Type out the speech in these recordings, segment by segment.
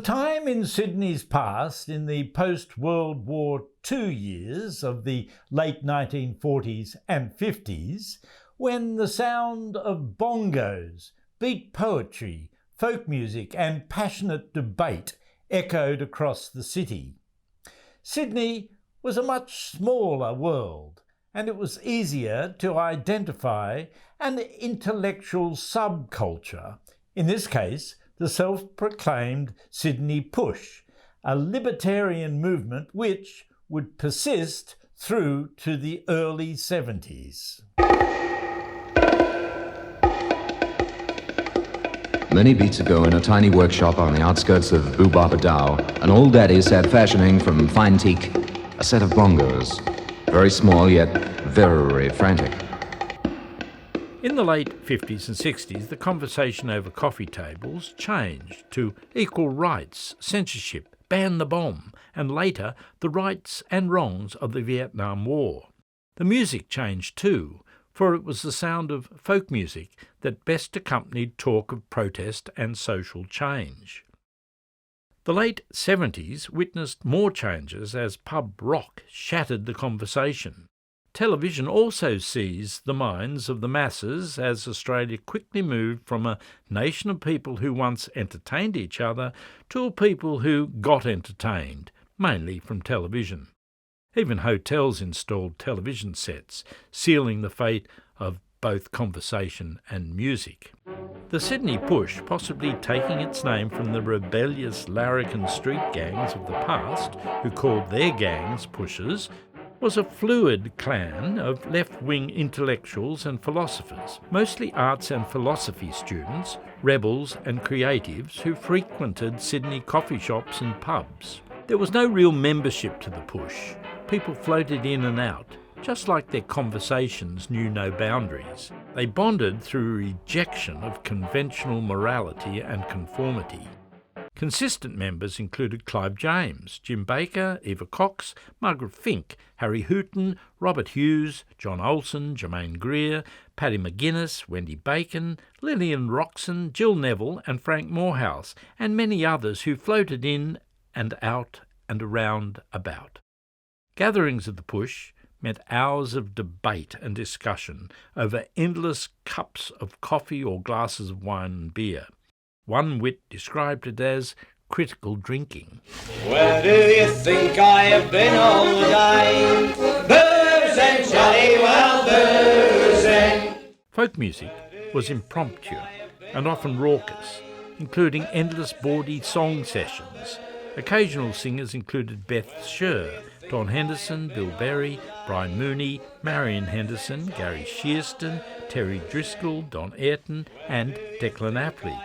time in Sydney's past, in the post-World War II years of the late 1940s and 50s, when the sound of bongos, beat poetry, folk music and passionate debate echoed across the city. Sydney was a much smaller world, and it was easier to identify an intellectual subculture, in this case, the self-proclaimed Sydney Push, a libertarian movement which would persist through to the early 70s. Many beats ago, in a tiny workshop on the outskirts of Boobabadao, an old daddy sat fashioning from fine teak a set of bongos, very small yet very frantic. In the late 50s and 60s, the conversation over coffee tables changed to equal rights, censorship, ban the bomb, and later the rights and wrongs of the Vietnam War. The music changed too, for it was the sound of folk music that best accompanied talk of protest and social change. The late 70s witnessed more changes as pub rock shattered the conversation. Television also seized the minds of the masses as Australia quickly moved from a nation of people who once entertained each other to a people who got entertained, mainly from television. Even hotels installed television sets, sealing the fate of both conversation and music. The Sydney Push, possibly taking its name from the rebellious larrikin street gangs of the past, who called their gangs pushers, was a fluid clan of left-wing intellectuals and philosophers, mostly arts and philosophy students, rebels and creatives who frequented Sydney coffee shops and pubs. There was no real membership to the Push. People floated in and out, just like their conversations knew no boundaries. They bonded through rejection of conventional morality and conformity. Consistent members included Clive James, Jim Baker, Eva Cox, Margaret Fink, Harry Hooton, Robert Hughes, John Olsen, Jermaine Greer, Paddy McGuinness, Wendy Bacon, Lillian Roxon, Jill Neville and Frank Morehouse, and many others who floated in and out and around about. Gatherings of the Push meant hours of debate and discussion over endless cups of coffee or glasses of wine and beer. One wit described it as critical drinking. Where do you think I have been all the day? Boozing, jolly well boozing. Folk music was impromptu and often raucous, including endless bawdy song sessions. Occasional singers included Beth Scher, Don Henderson, Bill Berry, Brian Mooney, Marion Henderson, Gary Shearston, Terry Driscoll, Don Ayrton and Declan Apley.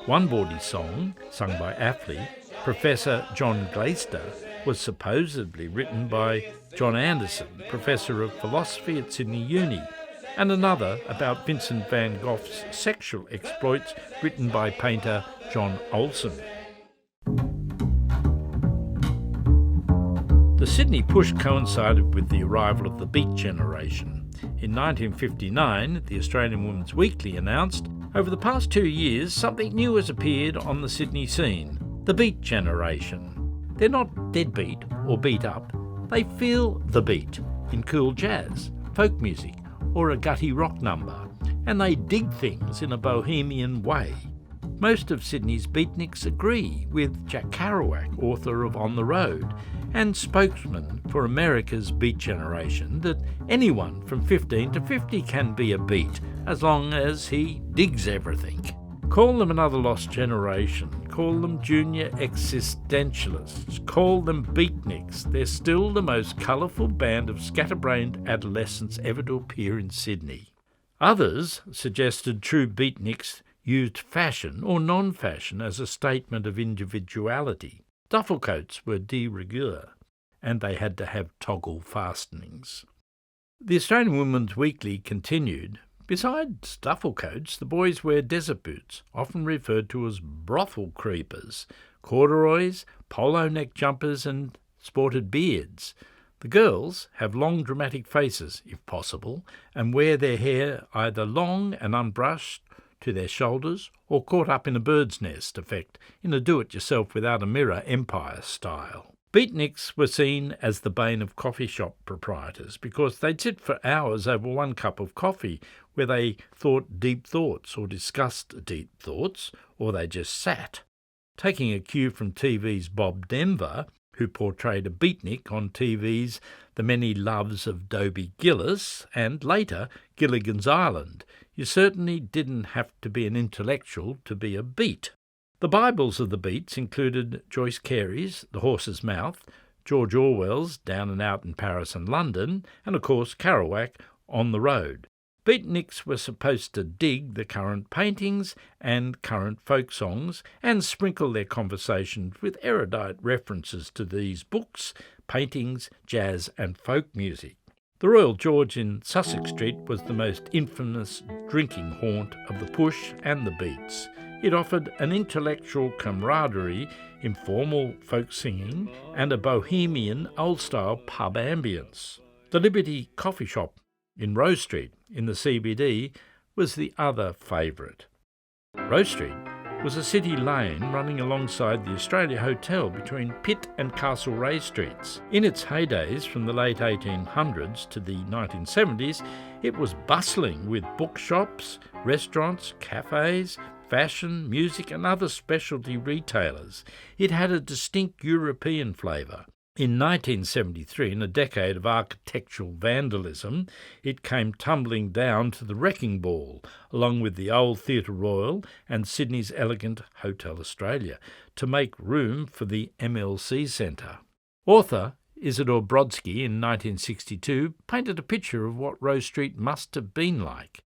One bawdy song, sung by Apley, Professor John Glaister, was supposedly written by John Anderson, Professor of Philosophy at Sydney Uni, and another about Vincent van Gogh's sexual exploits written by painter John Olsen. The Sydney Push coincided with the arrival of the Beat Generation. In 1959, the Australian Women's Weekly announced, over the past 2 years, something new has appeared on the Sydney scene, the Beat Generation. They're not deadbeat or beat up, they feel the beat in cool jazz, folk music or a gutty rock number, and they dig things in a bohemian way. Most of Sydney's beatniks agree with Jack Kerouac, author of On the Road, and spokesman for America's Beat Generation, that anyone from 15 to 50 can be a beat, as long as he digs everything. Call them another lost generation, call them junior existentialists, call them beatniks, they're still the most colourful band of scatterbrained adolescents ever to appear in Sydney. Others suggested true beatniks used fashion or non-fashion as a statement of individuality. Duffel coats were de rigueur, and they had to have toggle fastenings. The Australian Women's Weekly continued, besides duffel coats, the boys wear desert boots, often referred to as brothel creepers, corduroys, polo neck jumpers and sported beards. The girls have long dramatic faces, if possible, and wear their hair either long and unbrushed to their shoulders or caught up in a bird's nest effect in a do-it-yourself without a mirror Empire style. Beatniks were seen as the bane of coffee shop proprietors because they'd sit for hours over one cup of coffee where they thought deep thoughts or discussed deep thoughts, or they just sat. Taking a cue from TV's Bob Denver, who portrayed a beatnik on TV's The Many Loves of Dobie Gillis and later Gilligan's Island, you certainly didn't have to be an intellectual to be a beat. The Bibles of the beats included Joyce Carey's The Horse's Mouth, George Orwell's Down and Out in Paris and London, and of course Kerouac On the Road. Beatniks were supposed to dig the current paintings and current folk songs and sprinkle their conversations with erudite references to these books, paintings, jazz and folk music. The Royal George in Sussex Street was the most infamous drinking haunt of the Push and the Beats. It offered an intellectual camaraderie, informal folk singing and a bohemian old-style pub ambience. The Liberty Coffee Shop in Rose Street in the CBD was the other favourite. Rose Street was a city lane running alongside the Australia Hotel between Pitt and Castlereagh Streets. In its heydays from the late 1800s to the 1970s, it was bustling with bookshops, restaurants, cafes, fashion, music and other specialty retailers. It had a distinct European flavour. In 1973, in a decade of architectural vandalism, it came tumbling down to the wrecking ball, along with the old Theatre Royal and Sydney's elegant Hotel Australia, to make room for the MLC Centre. Author Isidore Brodsky in 1962 painted a picture of what Rose Street must have been like.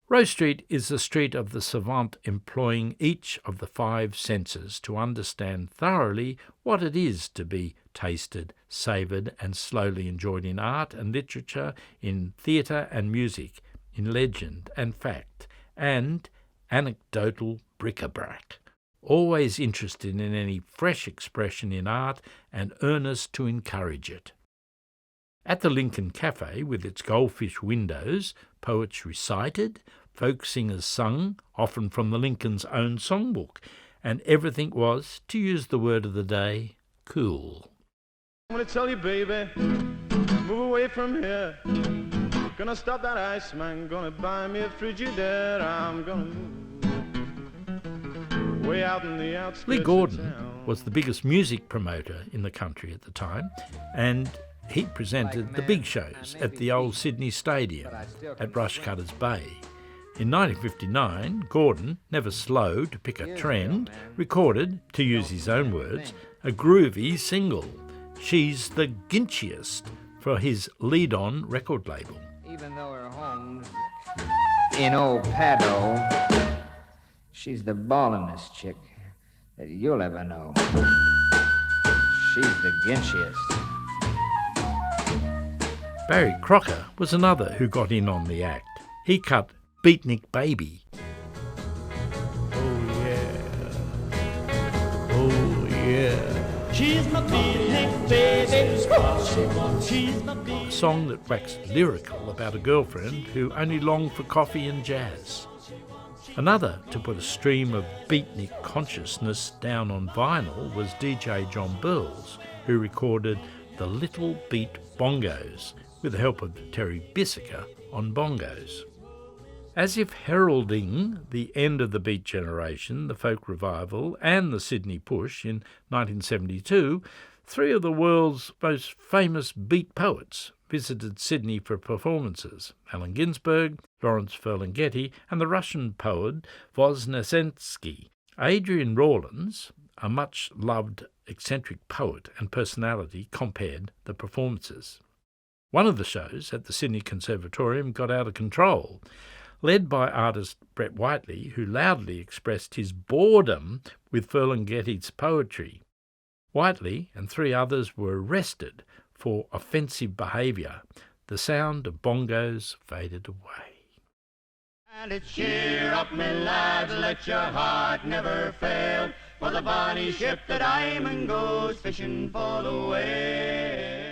Rose Street is the street of the savant employing each of the five senses to understand thoroughly what it is to be tasted, savoured and slowly enjoyed in art and literature, in theatre and music, in legend and fact, and anecdotal bric-a-brac. Always interested in any fresh expression in art and earnest to encourage it. At the Lincoln Cafe, with its goldfish windows, poets recited, folk singers sung, often from the Lincoln's own songbook, and everything was, to use the word of the day, cool. I'm gonna tell you, baby, move away from here. Gonna stop that Iceman, gonna buy me a Frigidaire. I'm gonna move way out in the outskirts. Lee Gordon was the biggest music promoter in the country at the time, and he presented the big shows at the old Sydney Stadium at Rushcutters Bay. In 1959, Gordon, never slow to pick a trend, recorded, to use his own words, a groovy single, She's the Ginchiest, for his lead-on record label. Even though her home's in old Paddo, she's the ballinest chick that you'll ever know. She's the Ginchiest. Barry Crocker was another who got in on the act. He cut Beatnik Baby. Oh yeah, oh yeah. She's my beatnik baby. She's my beatnik. A song that waxed lyrical about a girlfriend who only longed for coffee and jazz. Another to put a stream of beatnik consciousness down on vinyl was DJ John Burles, who recorded the Little Beat Bongos with the help of Terry Bissica on bongos. As if heralding the end of the beat generation, the folk revival and the Sydney push in 1972, three of the world's most famous beat poets visited Sydney for performances: Allen Ginsberg, Lawrence Ferlinghetti and the Russian poet Voznesensky. Adrian Rawlins, a much-loved eccentric poet and personality, compared the performances. One of the shows at the Sydney Conservatorium got out of control, led by artist Brett Whiteley, who loudly expressed his boredom with Ferlinghetti's poetry. Whiteley and three others were arrested for offensive behaviour. The sound of bongos faded away. And it's cheer up, me lads, let your heart never fail, for the bonny ship the Diamond goes fishing for the whale.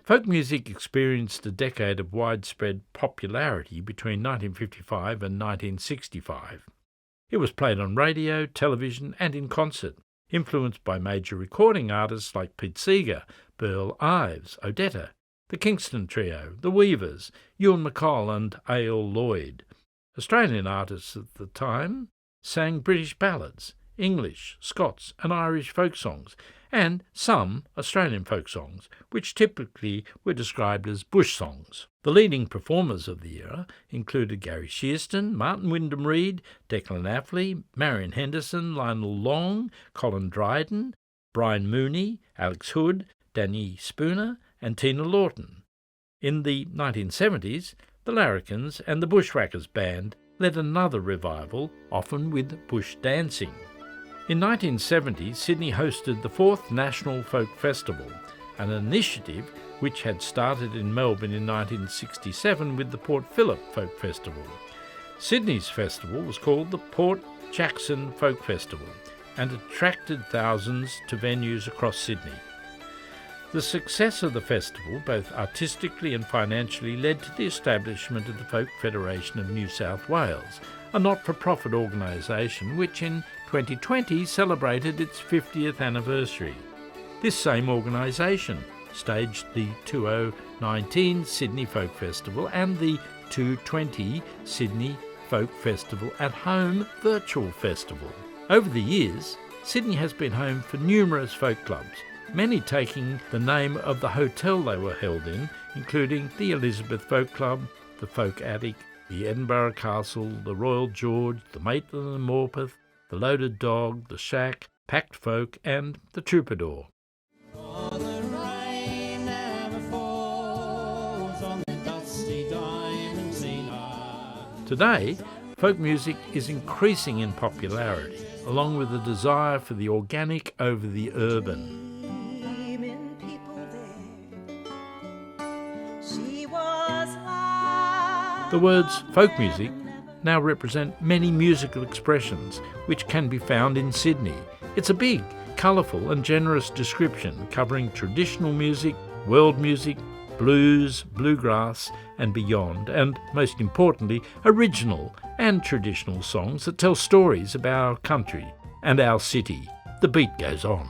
Folk music experienced a decade of widespread popularity between 1955 and 1965. It was played on radio, television and in concert, influenced by major recording artists like Pete Seeger, Burl Ives, Odetta, the Kingston Trio, the Weavers, Ewan MacColl and A.L. Lloyd. Australian artists at the time sang British ballads, English, Scots and Irish folk songs, and some Australian folk songs, which typically were described as bush songs. The leading performers of the era included Gary Shearston, Martin Wyndham-Read, Declan Affley, Marion Henderson, Lionel Long, Colin Dryden, Brian Mooney, Alex Hood, Danny Spooner and Tina Lawton. In the 1970s, the Larrikins and the Bushwhackers Band led another revival, often with bush dancing. In 1970, Sydney hosted the 4th National Folk Festival, an initiative which had started in Melbourne in 1967 with the Port Phillip Folk Festival. Sydney's festival was called the Port Jackson Folk Festival and attracted thousands to venues across Sydney. The success of the festival, both artistically and financially, led to the establishment of the Folk Federation of New South Wales, a not-for-profit organisation which in 2020 celebrated its 50th anniversary. This same organisation staged the 2019 Sydney Folk Festival and the 2020 Sydney Folk Festival at Home Virtual Festival. Over the years, Sydney has been home for numerous folk clubs, many taking the name of the hotel they were held in, including the Elizabeth Folk Club, the Folk Attic, the Edinburgh Castle, the Royal George, the Maitland and Morpeth, the Loaded Dog, the Shack, Packed Folk and the Troubadour. Today, folk music is increasing in popularity, along with the desire for the organic over the urban. The words folk music now represent many musical expressions which can be found in Sydney. It's a big, colourful and generous description covering traditional music, world music, blues, bluegrass and beyond, and most importantly, original and traditional songs that tell stories about our country and our city. The beat goes on.